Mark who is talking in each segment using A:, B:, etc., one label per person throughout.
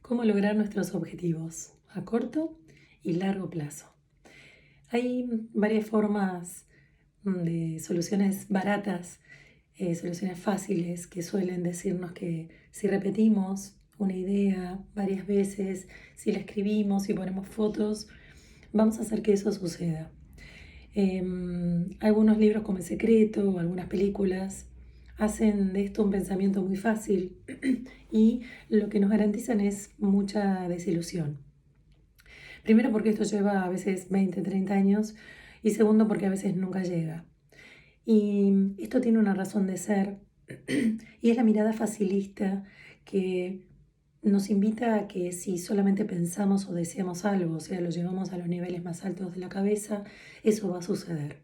A: cómo lograr nuestros objetivos a corto y largo plazo. Hay varias formas de soluciones baratas, soluciones fáciles que suelen decirnos que si repetimos una idea varias veces, si la escribimos y ponemos fotos, vamos a hacer que eso suceda. Algunos libros como El Secreto o algunas películas hacen de esto un pensamiento muy fácil y lo que nos garantizan es mucha desilusión. Primero porque esto lleva a veces 20, 30 años y segundo porque a veces nunca llega. Y esto tiene una razón de ser y es la mirada facilista que nos invita a que si solamente pensamos o deseamos algo, o sea, lo llevamos a los niveles más altos de la cabeza, eso va a suceder.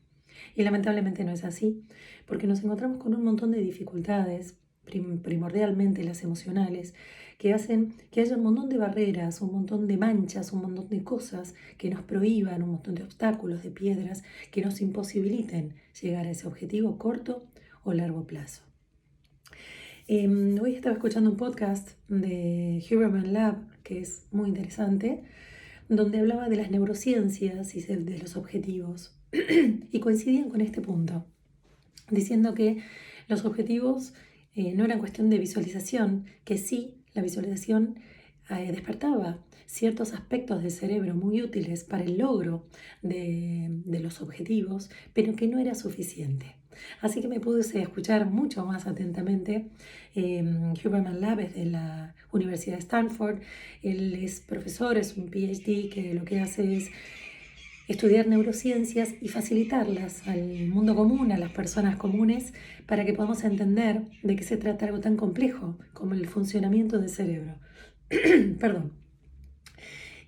A: Y lamentablemente no es así, porque nos encontramos con un montón de dificultades, primordialmente las emocionales, que hacen que haya un montón de barreras, un montón de manchas, un montón de cosas que nos prohíban, un montón de obstáculos, de piedras, que nos imposibiliten llegar a ese objetivo corto o largo plazo. Hoy estaba escuchando un podcast de Huberman Lab, que es muy interesante, donde hablaba de las neurociencias y de los objetivos. Y coincidían con este punto, diciendo que los objetivos no eran cuestión de visualización, que sí, la visualización despertaba ciertos aspectos del cerebro muy útiles para el logro de los objetivos, pero que no era suficiente. Así que me puse a escuchar mucho más atentamente. Huberman Lab es de la Universidad de Stanford. Él es profesor, es un PhD que lo que hace es estudiar neurociencias y facilitarlas al mundo común, a las personas comunes, para que podamos entender de qué se trata algo tan complejo como el funcionamiento del cerebro. Perdón.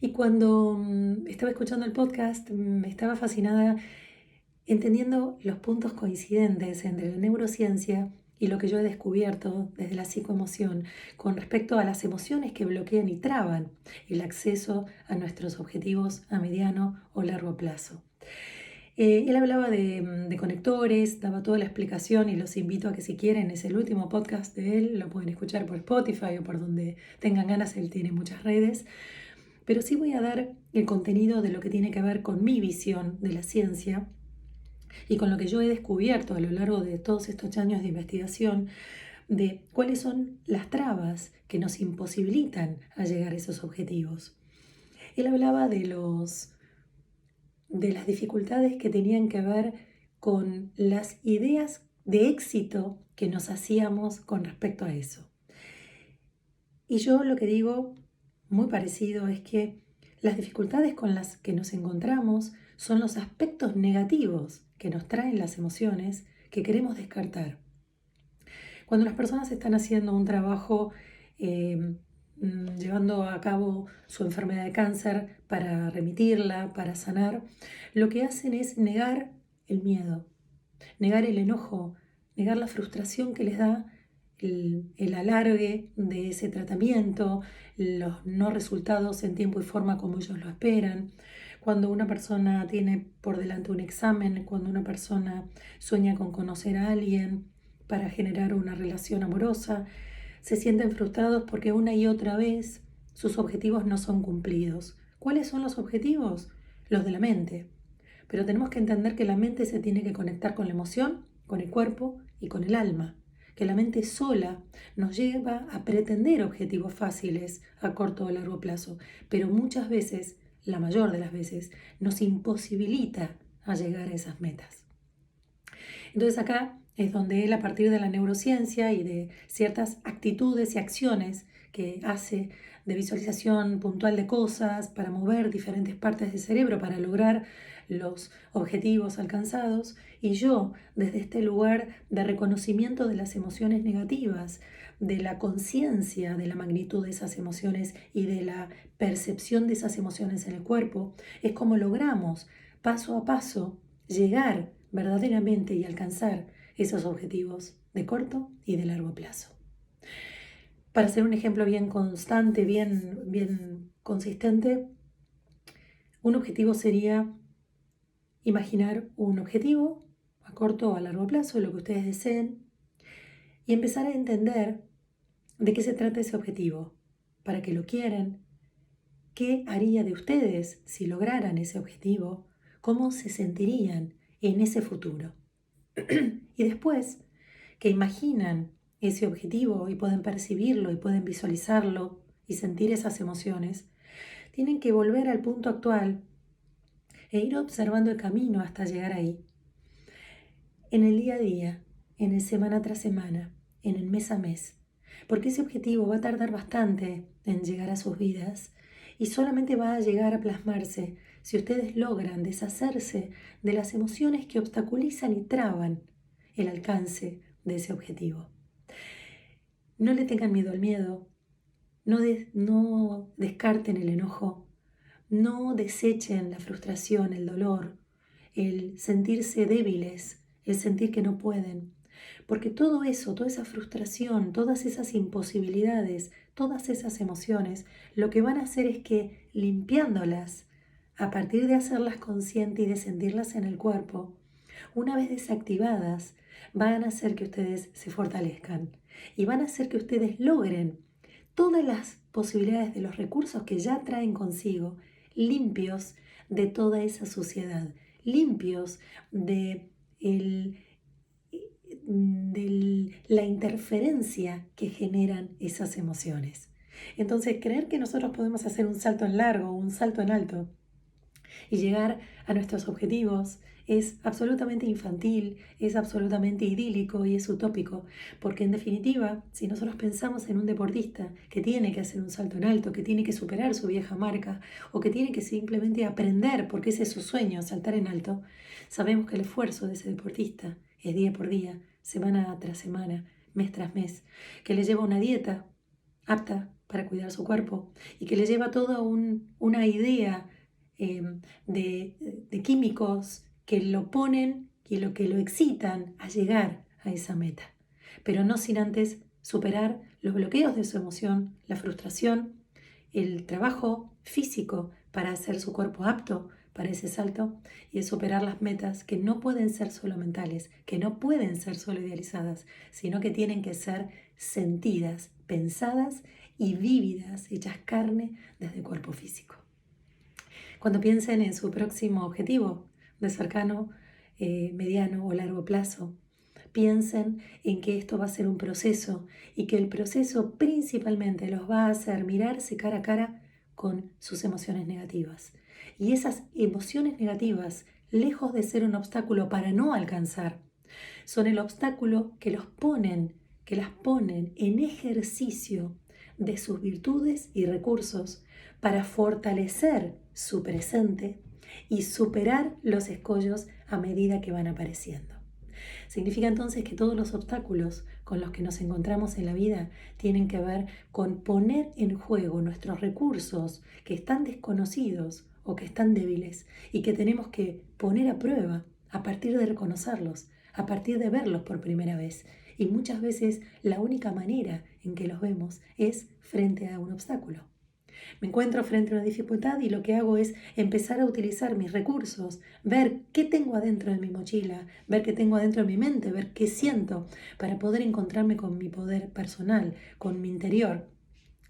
A: Y cuando estaba escuchando el podcast, estaba fascinada entendiendo los puntos coincidentes entre la neurociencia y lo que yo he descubierto desde la psicoemoción con respecto a las emociones que bloquean y traban el acceso a nuestros objetivos a mediano o largo plazo. Él hablaba de conectores, daba toda la explicación y los invito a que si quieren, es el último podcast de él, lo pueden escuchar por Spotify o por donde tengan ganas, él tiene muchas redes. Pero sí voy a dar el contenido de lo que tiene que ver con mi visión de la ciencia y con lo que yo he descubierto a lo largo de todos estos años de investigación de cuáles son las trabas que nos imposibilitan a llegar a esos objetivos. Él hablaba de las dificultades que tenían que ver con las ideas de éxito que nos hacíamos con respecto a eso. Y yo lo que digo, muy parecido, es que las dificultades con las que nos encontramos son los aspectos negativos que nos traen las emociones que queremos descartar. Cuando las personas están haciendo un trabajo llevando a cabo su enfermedad de cáncer para remitirla, para sanar, lo que hacen es negar el miedo, negar el enojo, negar la frustración que les da el alargue de ese tratamiento, los no resultados en tiempo y forma como ellos lo esperan. Cuando una persona tiene por delante un examen, cuando una persona sueña con conocer a alguien para generar una relación amorosa, se sienten frustrados porque una y otra vez sus objetivos no son cumplidos. ¿Cuáles son los objetivos? Los de la mente. Pero tenemos que entender que la mente se tiene que conectar con la emoción, con el cuerpo y con el alma. Que la mente sola nos lleva a pretender objetivos fáciles a corto o largo plazo, pero muchas veces, la mayor de las veces, nos imposibilita a llegar a esas metas. Entonces acá es donde él, a partir de la neurociencia y de ciertas actitudes y acciones que hace de visualización puntual de cosas para mover diferentes partes del cerebro para lograr los objetivos alcanzados, y yo desde este lugar de reconocimiento de las emociones negativas, de la conciencia de la magnitud de esas emociones y de la percepción de esas emociones en el cuerpo, es como logramos paso a paso llegar verdaderamente y alcanzar esos objetivos de corto y de largo plazo. Para hacer un ejemplo bien constante, bien consistente, un objetivo sería imaginar un objetivo a corto o a largo plazo, lo que ustedes deseen, y empezar a entender de qué se trata ese objetivo. para qué lo quieren, qué haría de ustedes si lograran ese objetivo, cómo se sentirían en ese futuro. Y después que imaginan ese objetivo y pueden percibirlo y pueden visualizarlo y sentir esas emociones, tienen que volver al punto actual e ir observando el camino hasta llegar ahí. En el día a día, en el semana tras semana, en el mes a mes, porque ese objetivo va a tardar bastante en llegar a sus vidas y solamente va a llegar a plasmarse si ustedes logran deshacerse de las emociones que obstaculizan y traban el alcance de ese objetivo. No le tengan miedo al miedo, no descarten el enojo, no desechen la frustración, el dolor, el sentirse débiles, el sentir que no pueden. Porque todo eso, toda esa frustración, todas esas imposibilidades, todas esas emociones, lo que van a hacer es que limpiándolas, a partir de hacerlas conscientes y de sentirlas en el cuerpo, una vez desactivadas, van a hacer que ustedes se fortalezcan y van a hacer que ustedes logren todas las posibilidades de los recursos que ya traen consigo, limpios de toda esa suciedad, limpios de la interferencia que generan esas emociones. Entonces, creer que nosotros podemos hacer un salto en largo, un salto en alto y llegar a nuestros objetivos es absolutamente infantil, es absolutamente idílico y es utópico, porque en definitiva, si nosotros pensamos en un deportista que tiene que hacer un salto en alto, que tiene que superar su vieja marca o que tiene que simplemente aprender, porque ese es su sueño, saltar en alto, sabemos que el esfuerzo de ese deportista es día por día, semana tras semana, mes tras mes, que le lleva una dieta apta para cuidar su cuerpo y que le lleva toda una idea de químicos que lo ponen y lo que lo excitan a llegar a esa meta, pero no sin antes superar los bloqueos de su emoción, la frustración, el trabajo físico para hacer su cuerpo apto para ese salto y de superar las metas que no pueden ser solo mentales, que no pueden ser solo idealizadas, sino que tienen que ser sentidas, pensadas y vívidas, hechas carne desde el cuerpo físico. Cuando piensen en su próximo objetivo de cercano, mediano o largo plazo, piensen en que esto va a ser un proceso y que el proceso principalmente los va a hacer mirarse cara a cara con sus emociones negativas. Y esas emociones negativas, lejos de ser un obstáculo para no alcanzar, son el obstáculo que las ponen en ejercicio de sus virtudes y recursos para fortalecer su presente y superar los escollos a medida que van apareciendo. Significa entonces que todos los obstáculos con los que nos encontramos en la vida tienen que ver con poner en juego nuestros recursos que están desconocidos o que están débiles y que tenemos que poner a prueba a partir de reconocerlos, a partir de verlos por primera vez. Y muchas veces la única manera en que los vemos es frente a un obstáculo. Me encuentro frente a una dificultad y lo que hago es empezar a utilizar mis recursos, ver qué tengo adentro de mi mochila, ver qué tengo adentro de mi mente, ver qué siento para poder encontrarme con mi poder personal, con mi interior.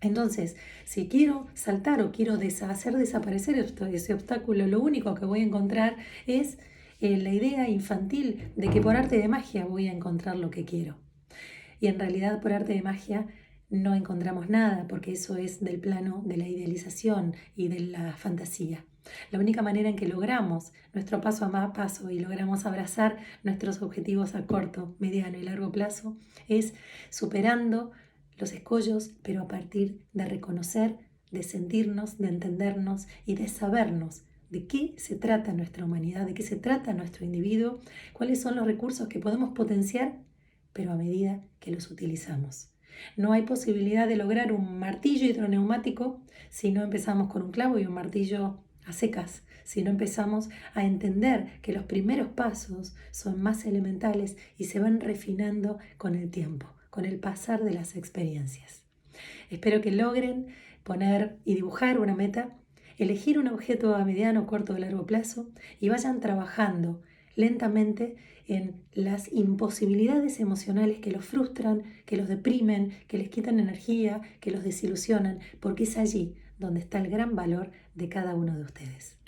A: Entonces, si quiero saltar o quiero hacer desaparecer ese obstáculo, lo único que voy a encontrar es la idea infantil de que por arte de magia voy a encontrar lo que quiero. Y en realidad por arte de magia no encontramos nada, porque eso es del plano de la idealización y de la fantasía. La única manera en que logramos nuestro paso a paso y logramos abrazar nuestros objetivos a corto, mediano y largo plazo es superando los escollos, pero a partir de reconocer, de sentirnos, de entendernos y de sabernos de qué se trata nuestra humanidad, de qué se trata nuestro individuo, cuáles son los recursos que podemos potenciar, pero a medida que los utilizamos. No hay posibilidad de lograr un martillo hidroneumático si no empezamos con un clavo y un martillo a secas, si no empezamos a entender que los primeros pasos son más elementales y se van refinando con el tiempo, con el pasar de las experiencias. Espero que logren poner y dibujar una meta, elegir un objeto a mediano, corto o largo plazo y vayan trabajando lentamente en las imposibilidades emocionales que los frustran, que los deprimen, que les quitan energía, que los desilusionan, porque es allí donde está el gran valor de cada uno de ustedes.